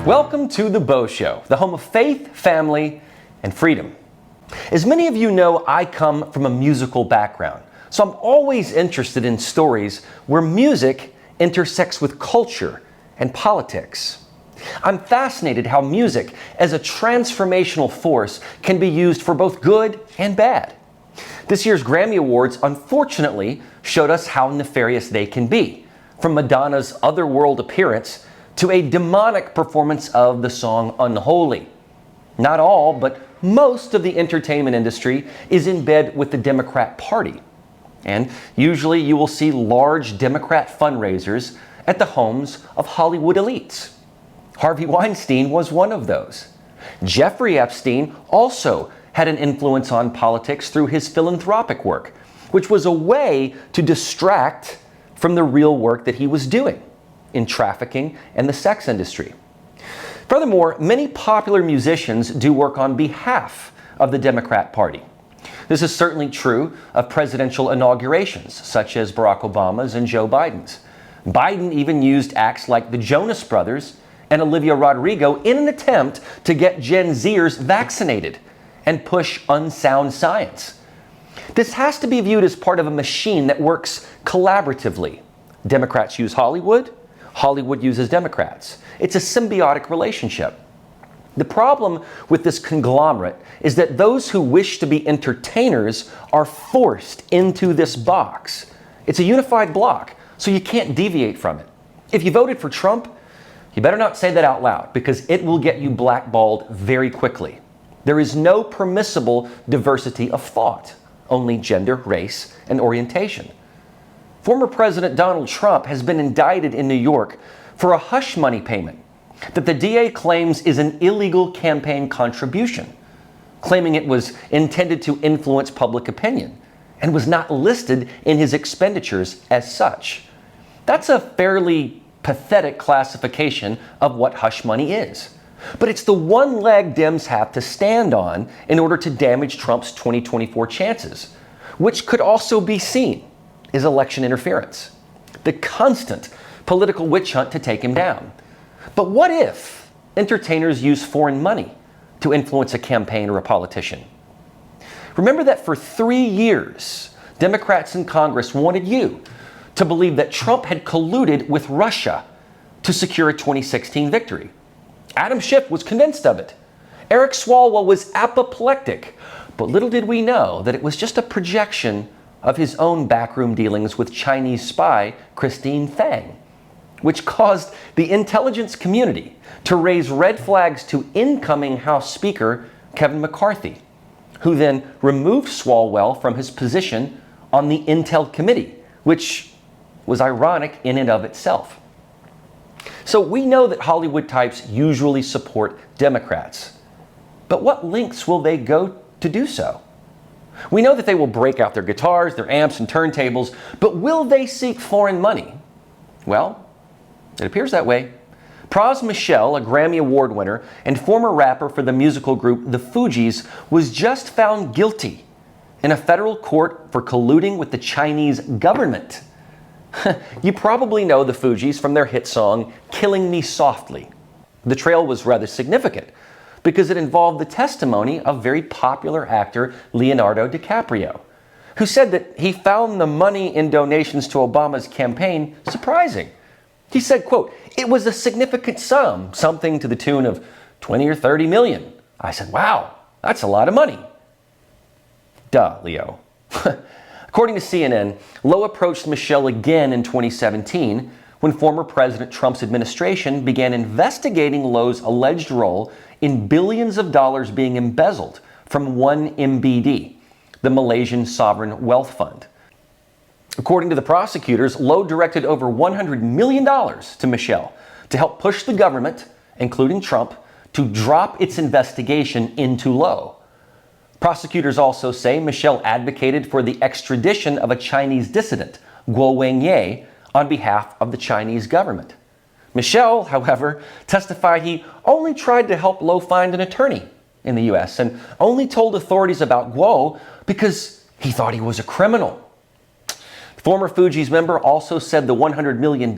Welcome to the Beau Show, the home of faith, family, and freedom. As many of you know, I come from a musical background, so I'm always interested in stories where music intersects with culture and politics. I'm fascinated how music, as a transformational force, can be used for both good and bad. This year's Grammy Awards, unfortunately, showed us how nefarious they can be, from Madonna's Otherworld appearance to a demonic performance of the song Unholy. Not all, but most of the entertainment industry is in bed with the Democrat Party. And usually you will see large Democrat fundraisers at the homes of Hollywood elites. Harvey Weinstein was one of those. Jeffrey Epstein also had an influence on politics through his philanthropic work, which was a way to distract from the real work that he was doing in trafficking and the sex industry. Furthermore, many popular musicians do work on behalf of the Democrat Party. This is certainly true of presidential inaugurations, such as Barack Obama's and Joe Biden's. Biden even used acts like the Jonas Brothers and Olivia Rodrigo in an attempt to get Gen Zers vaccinated and push unsound science. This has to be viewed as part of a machine that works collaboratively. Democrats use Hollywood, Hollywood uses Democrats. It's a symbiotic relationship. The problem with this conglomerate is that those who wish to be entertainers are forced into this box. It's a unified block, so you can't deviate from it. If you voted for Trump, you better not say that out loud, because it will get you blackballed very quickly. There is no permissible diversity of thought, only gender, race, and orientation. Former President Donald Trump has been indicted in New York for a hush money payment that the DA claims is an illegal campaign contribution, claiming it was intended to influence public opinion and was not listed in his expenditures as such. That's a fairly pathetic classification of what hush money is. But it's the one leg Dems have to stand on in order to damage Trump's 2024 chances, which could also be seen as election interference, the constant political witch hunt to take him down. But what if entertainers use foreign money to influence a campaign or a politician? Remember that for 3 years, Democrats in Congress wanted you to believe that Trump had colluded with Russia to secure a 2016 victory. Adam Schiff was convinced of it. Eric Swalwell was apoplectic, but little did we know that it was just a projection of his own backroom dealings with Chinese spy Christine Fang, which caused the intelligence community to raise red flags to incoming House Speaker Kevin McCarthy, who then removed Swalwell from his position on the Intel Committee, which was ironic in and of itself. So we know that Hollywood types usually support Democrats, but what lengths will they go to do so? We know that they will break out their guitars, their amps, and turntables, but will they seek foreign money? Well, it appears that way. Pras Michel, a Grammy Award winner and former rapper for the musical group The Fugees, was just found guilty in a federal court for colluding with the Chinese government. You probably know the Fugees from their hit song, Killing Me Softly. The trail was rather significant because it involved the testimony of very popular actor Leonardo DiCaprio, who said that he found the money in donations to Obama's campaign surprising. He said, quote, "It was a significant sum, something to the tune of 20 or 30 million. I said, wow, that's a lot of money." Duh, Leo. According to CNN, Low approached Michelle again in 2017 when former President Trump's administration began investigating Low's alleged role in billions of dollars being embezzled from 1MBD, the Malaysian Sovereign Wealth Fund. According to the prosecutors, Low directed over $100 million to Michelle to help push the government, including Trump, to drop its investigation into Low. Prosecutors also say Michelle advocated for the extradition of a Chinese dissident, Guo Wengye, on behalf of the Chinese government. Michelle, however, testified he only tried to help Low find an attorney in the U.S. and only told authorities about Guo because he thought he was a criminal. The former Fugees member also said the $100 million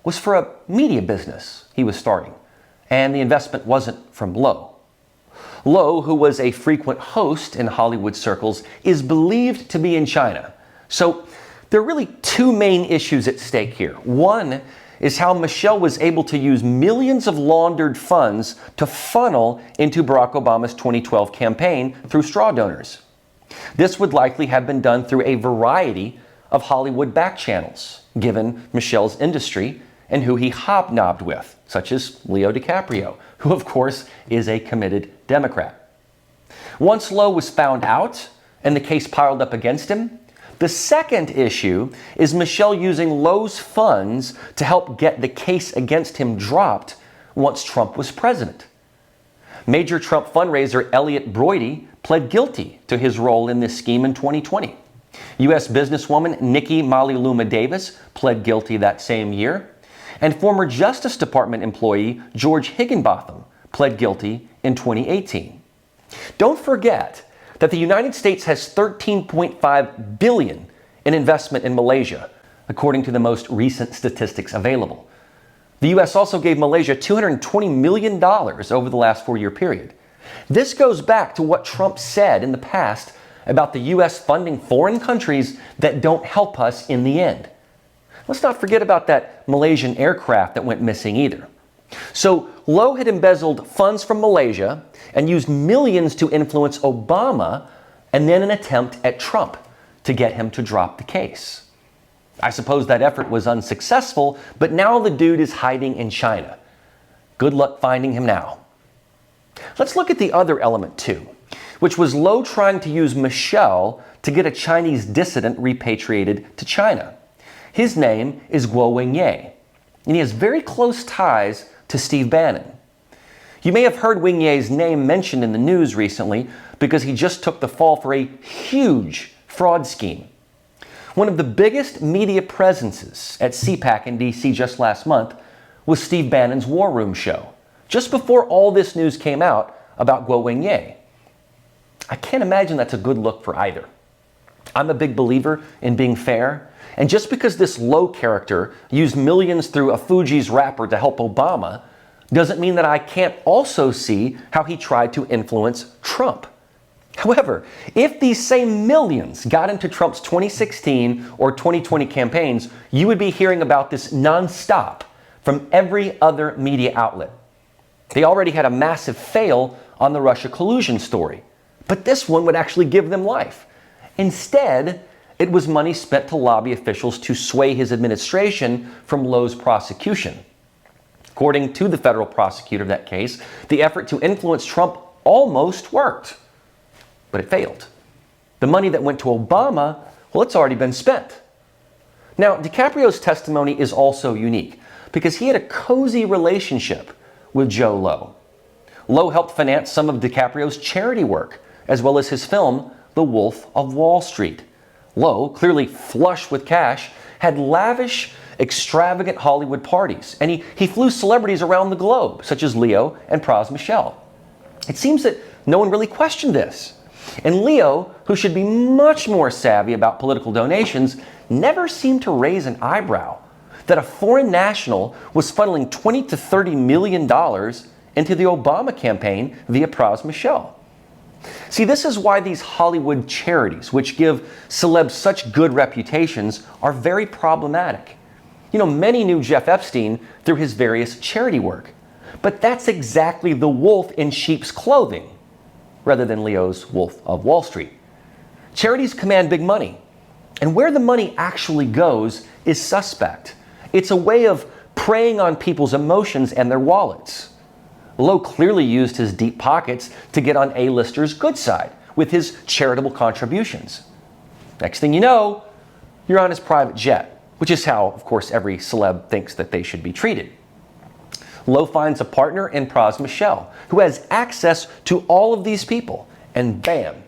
was for a media business he was starting, and the investment wasn't from Low. Low, who was a frequent host in Hollywood circles, is believed to be in China. So there are really two main issues at stake here. One is how Michel was able to use millions of laundered funds to funnel into Barack Obama's 2012 campaign through straw donors. This would likely have been done through a variety of Hollywood back channels, given Michel's industry and who he hobnobbed with, such as Leo DiCaprio, who of course is a committed Democrat. Once Low was found out and the case piled up against him, the second issue is Michel using Low's funds to help get the case against him dropped once Trump was president. Major Trump fundraiser Elliot Broidy pled guilty to his role in this scheme in 2020. U.S. businesswoman Nikki Maliluma Davis pled guilty that same year, and former Justice Department employee George Higginbotham pled guilty in 2018. Don't forget that the United States has $13.5 billion in investment in Malaysia, according to the most recent statistics available. The U.S. also gave Malaysia $220 million over the last 4-year period. This goes back to what Trump said in the past about the U.S. funding foreign countries that don't help us in the end. Let's not forget about that Malaysian aircraft that went missing either. So Low had embezzled funds from Malaysia and used millions to influence Obama and then an attempt at Trump to get him to drop the case. I suppose that effort was unsuccessful, but now the dude is hiding in China. Good luck finding him now. Let's look at the other element too, which was Low trying to use Michel to get a Chinese dissident repatriated to China. His name is Guo Wingye, and he has very close ties to Steve Bannon. You may have heard Wingye's name mentioned in the news recently because he just took the fall for a huge fraud scheme. One of the biggest media presences at CPAC in DC just last month was Steve Bannon's War Room show, just before all this news came out about Guo Wingye. I can't imagine that's a good look for either. I'm a big believer in being fair, and just because this Low character used millions through a Fugees rapper to help Obama doesn't mean that I can't also see how he tried to influence Trump. However, if these same millions got into Trump's 2016 or 2020 campaigns, you would be hearing about this nonstop from every other media outlet. They already had a massive fail on the Russia collusion story, but this one would actually give them life. Instead, it was money spent to lobby officials to sway his administration from Low's prosecution. According to the federal prosecutor of that case, the effort to influence Trump almost worked, but it failed. The money that went to Obama, well, it's already been spent. Now, DiCaprio's testimony is also unique because he had a cozy relationship with Jho Low. Low helped finance some of DiCaprio's charity work, as well as his film, The Wolf of Wall Street. Low, clearly flush with cash, had lavish, extravagant Hollywood parties, and he flew celebrities around the globe, such as Leo and Pras Michel. It seems that no one really questioned this. And Leo, who should be much more savvy about political donations, never seemed to raise an eyebrow that a foreign national was funneling $20 to $30 million into the Obama campaign via Pras Michel. See, this is why these Hollywood charities, which give celebs such good reputations, are very problematic. You know, many knew Jeff Epstein through his various charity work, but that's exactly the wolf in sheep's clothing, rather than Leo's Wolf of Wall Street. Charities command big money, and where the money actually goes is suspect. It's a way of preying on people's emotions and their wallets. Low clearly used his deep pockets to get on A-listers' good side with his charitable contributions. Next thing you know, you're on his private jet, which is how, of course, every celeb thinks that they should be treated. Low finds a partner in Pras Michel, who has access to all of these people, and bam,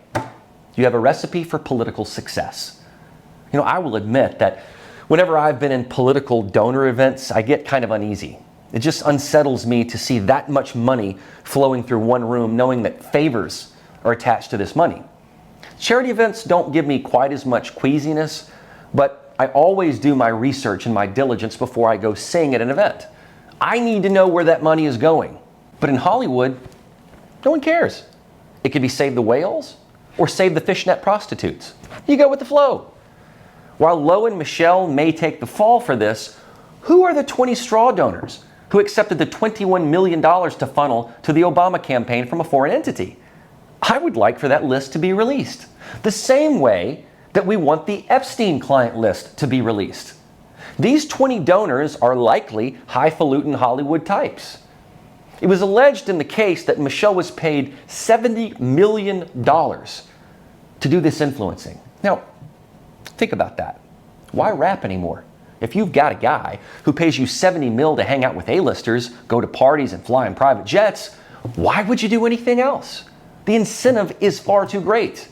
you have a recipe for political success. You know, I will admit that whenever I've been in political donor events, I get kind of uneasy. It just unsettles me to see that much money flowing through one room, knowing that favors are attached to this money. Charity events don't give me quite as much queasiness, but I always do my research and my diligence before I go sing at an event. I need to know where that money is going. But in Hollywood, no one cares. It could be save the whales or save the fishnet prostitutes. You go with the flow. While Low and Michel may take the fall for this, who are the 20 straw donors who accepted the $21 million to funnel to the Obama campaign from a foreign entity? I would like for that list to be released, the same way that we want the Epstein client list to be released. These 20 donors are likely highfalutin Hollywood types. It was alleged in the case that Michel was paid $70 million to do this influencing. Now, think about that. Why rap anymore? If you've got a guy who pays you $70 million to hang out with A-listers, go to parties and fly in private jets, why would you do anything else? The incentive is far too great.